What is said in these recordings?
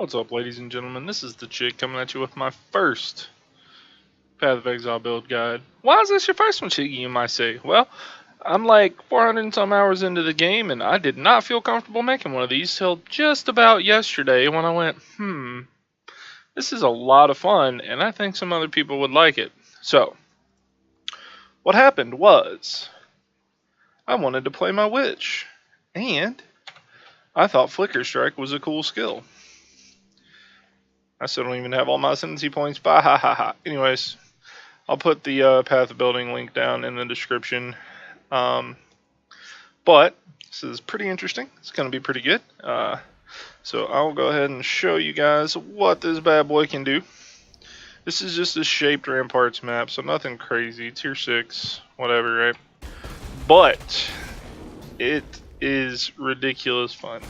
What's up, ladies and gentlemen? This is the chick coming at you with my first Path of Exile build guide. Why is this your first one, Chiggy, you might say? Well, I'm like 400 and some hours into the game, and I did not feel comfortable making one of these till just about yesterday when I went, this is a lot of fun, and I think some other people would like it. So, what happened was, I wanted to play my witch, and I thought flickerstrike was a cool skill. I still don't even have all my ascendancy points. Bah ha ha ha. Anyways, I'll put the path of building link down in the description. But this is pretty interesting. It's going to be pretty good. So I'll go ahead and show you guys what this bad boy can do. This is just a shaped ramparts map, so nothing crazy. Tier 6, whatever, right? But it is ridiculous fun.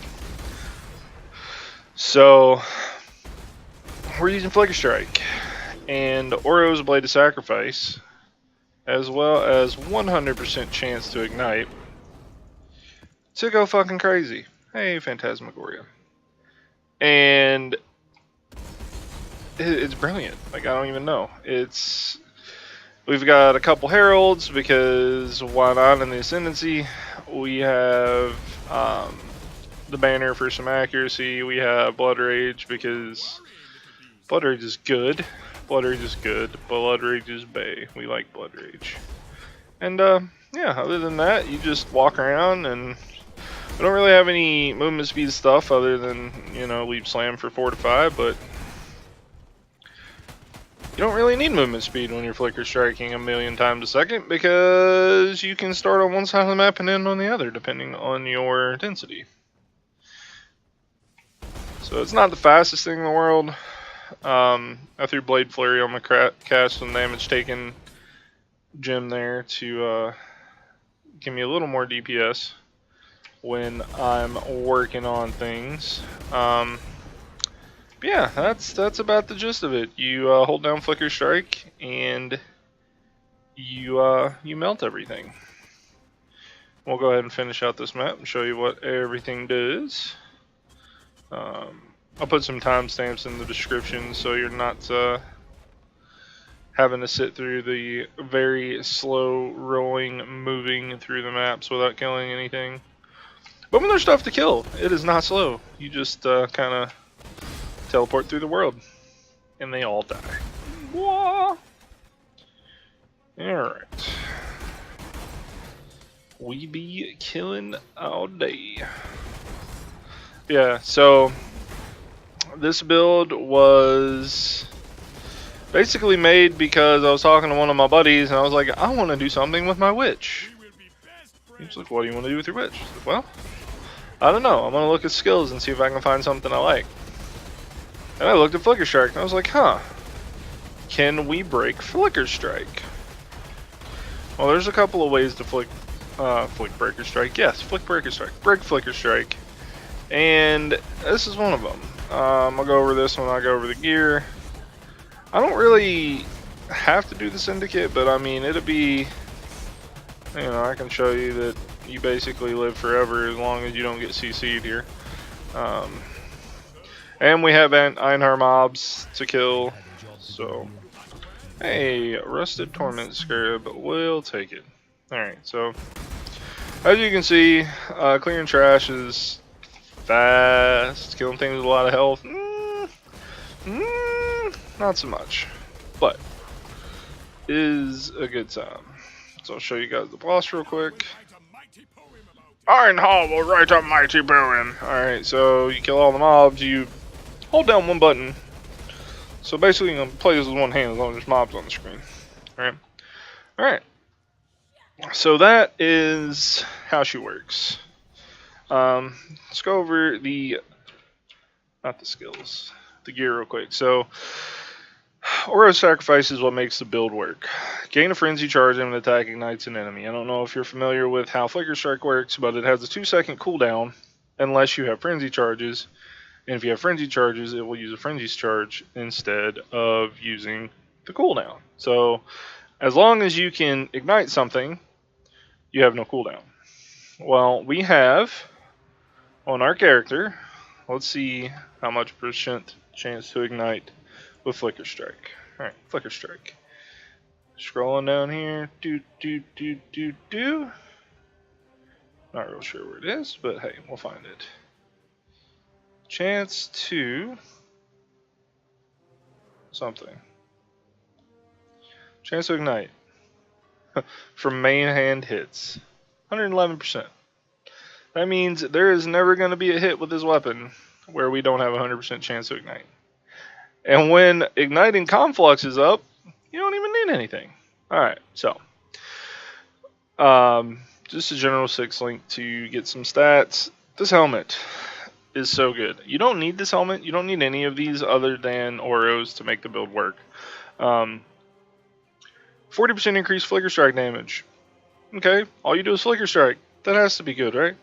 So we're using flickerstrike and Oro's Blade of Sacrifice, as well as 100% chance to ignite, to go fucking crazy. Hey, Phantasmagoria. And it's brilliant. Like, I don't even know. We've got a couple heralds because why not in the ascendancy? We have the banner for some accuracy. We have Blood Rage because Blood Rage is good. Blood Rage is good. Blood Rage is bae. We like Blood Rage. And yeah, other than that, you just walk around, and we don't really have any movement speed stuff other than, you know, leap slam for 4 to 5, but you don't really need movement speed when you're flicker striking a million times a second because you can start on one side of the map and end on the other depending on your density. So it's not the fastest thing in the world. I threw Blade Flurry on the cast some damage taken gem there to give me a little more DPS when I'm working on things. Yeah, that's about the gist of it. You hold down flickerstrike and you melt everything. We'll go ahead and finish out this map and show you what everything does. I'll put some timestamps in the description so you're not having to sit through the very slow rolling, moving through the maps without killing anything. But when there's stuff to kill, it is not slow. You just kind of teleport through the world, and they all die. Whoa! Alright. We be killing all day. Yeah, so this build was basically made because I was talking to one of my buddies and I was like, I want to do something with my witch. He was like, what do you want to do with your witch? I was like, well, I don't know. I'm going to look at skills and see if I can find something I like. And I looked at flickerstrike and I was like, can we break flickerstrike? Well, there's a couple of ways to flick breaker strike. Yes, flick breaker strike. Break flickerstrike. And this is one of them. I'll go over this when I go over the gear. I don't really have to do the syndicate, but I mean, it'll be, you know, I can show you that you basically live forever as long as you don't get CC'd here. And we have Einhar mobs to kill, so hey, Rusted Torment Scarab, we'll take it. Alright, so as you can see, clearing trash is fast, killing things with a lot of health, not so much, but is a good time. So I'll show you guys the boss real quick. Einhar will write a mighty poem. Alright, so you kill all the mobs, you hold down one button. So basically you can play this with one hand as long as there's mobs on the screen. Alright. So that is how she works. Let's go over not the skills, the gear real quick. So Oro's Sacrifice is what makes the build work. Gain a frenzy charge and an attack ignites an enemy. I don't know if you're familiar with how flickerstrike works, but it has a 2-second cooldown unless you have frenzy charges. And if you have frenzy charges, it will use a frenzy charge instead of using the cooldown. So as long as you can ignite something, you have no cooldown. Well, we have on our character, let's see how much percent chance to ignite with flicker strike. All right, flicker strike. Scrolling down here, do. Not real sure where it is, but hey, we'll find it. Chance to something. Chance to ignite from main hand hits, 111%. That means there is never going to be a hit with this weapon where we don't have a 100% chance to ignite. And when igniting conflux is up, you don't even need anything. Alright, so just a general 6 link to get some stats. This helmet is so good. You don't need this helmet. You don't need any of these other than Oros to make the build work. 40% increased flicker strike damage. Okay, all you do is flicker strike. That has to be good, right?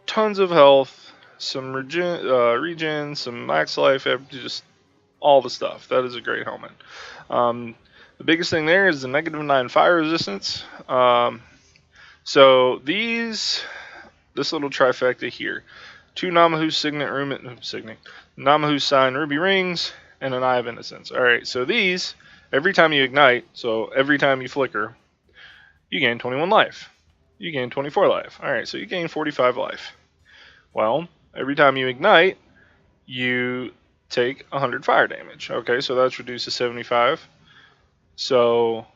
Tons of health, some regen, some max life, just all the stuff. That is a great helmet. The biggest thing there is the -9 fire resistance. So this little trifecta here, 2 Namahu's Namahu's sign ruby rings, and an Eye of Innocence. All right, so these, every time you ignite, so every time you flicker, you gain 21 life. You gain 24 life. Alright, so you gain 45 life. Well, every time you ignite, you take 100 fire damage. Okay, so that's reduced to 75. So,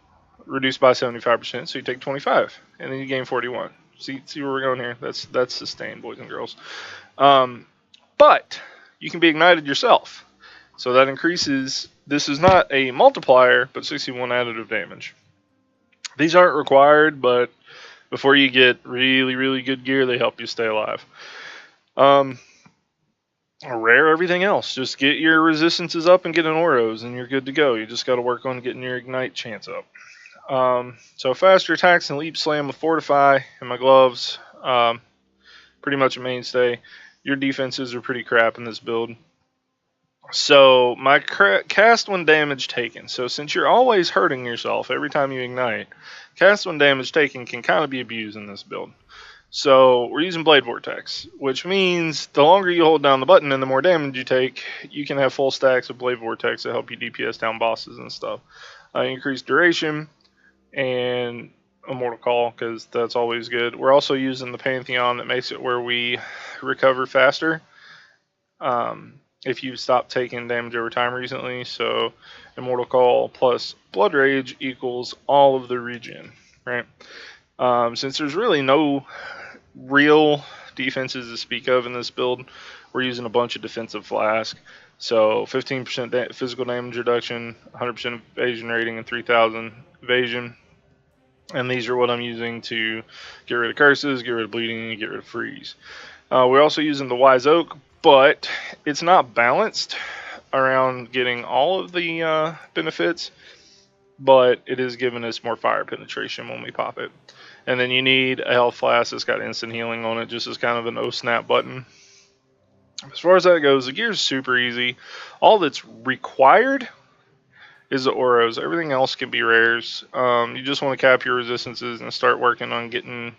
reduced by 75%, so you take 25. And then you gain 41. See where we're going here? That's sustained, boys and girls. But, you can be ignited yourself. So that increases, this is not a multiplier, but 61 additive damage. These aren't required, but before you get really, really good gear, they help you stay alive. Rare everything else. Just get your resistances up and get an Oros, and you're good to go. You just got to work on getting your ignite chance up. So faster attacks and leap slam with Fortify and my gloves. Pretty much a mainstay. Your defenses are pretty crap in this build. So my cast when damage taken. So since you're always hurting yourself every time you ignite, cast when damage taken can kind of be abused in this build. So we're using Blade Vortex, which means the longer you hold down the button and the more damage you take, you can have full stacks of Blade Vortex to help you DPS down bosses and stuff. Increased duration and Immortal Call, because that's always good. We're also using the Pantheon that makes it where we recover faster. If you've stopped taking damage over time recently, so Immortal Call plus Blood Rage equals all of the regen, right? Since there's really no real defenses to speak of in this build, we're using a bunch of defensive flask. So 15% physical damage reduction, 100% evasion rating, and 3,000 evasion. And these are what I'm using to get rid of curses, get rid of bleeding, and get rid of freeze. We're also using the Wise Oak, but it's not balanced around getting all of the benefits, but it is giving us more fire penetration when we pop it. And then you need a health flask that's got instant healing on it, just as kind of an O-snap button. As far as that goes, the gear is super easy. All that's required is the Oros. Everything else can be rares. You just want to cap your resistances and start working on getting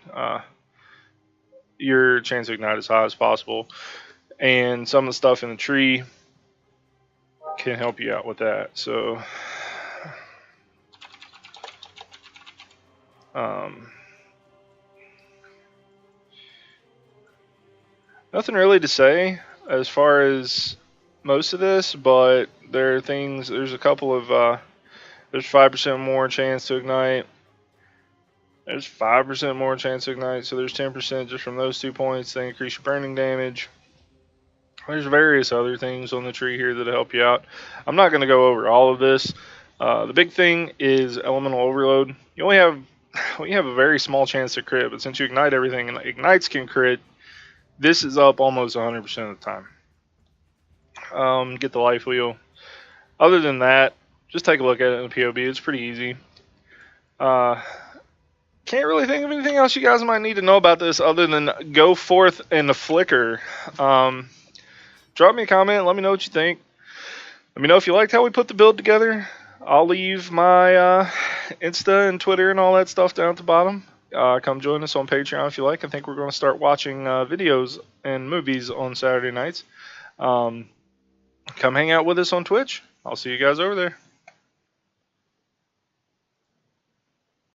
your chance to ignite as high as possible. And some of the stuff in the tree can help you out with that. So, nothing really to say as far as most of this, but there are things, there's a couple of, there's 5% more chance to ignite. There's 5% more chance to ignite, so there's 10% just from those 2 points. They increase your burning damage. There's various other things on the tree here that help you out. I'm not going to go over all of this. The big thing is elemental overload. You have a very small chance to crit, but since you ignite everything and ignites can crit, this is up almost 100% of the time. Get the life wheel. Other than that, just take a look at it in the POB. It's pretty easy. Can't really think of anything else you guys might need to know about this other than go forth and flicker. Drop me a comment. Let me know what you think. Let me know if you liked how we put the build together. I'll leave my Insta and Twitter and all that stuff down at the bottom. come join us on Patreon if you like. I think we're going to start watching videos and movies on Saturday nights. Come hang out with us on Twitch. I'll see you guys over there.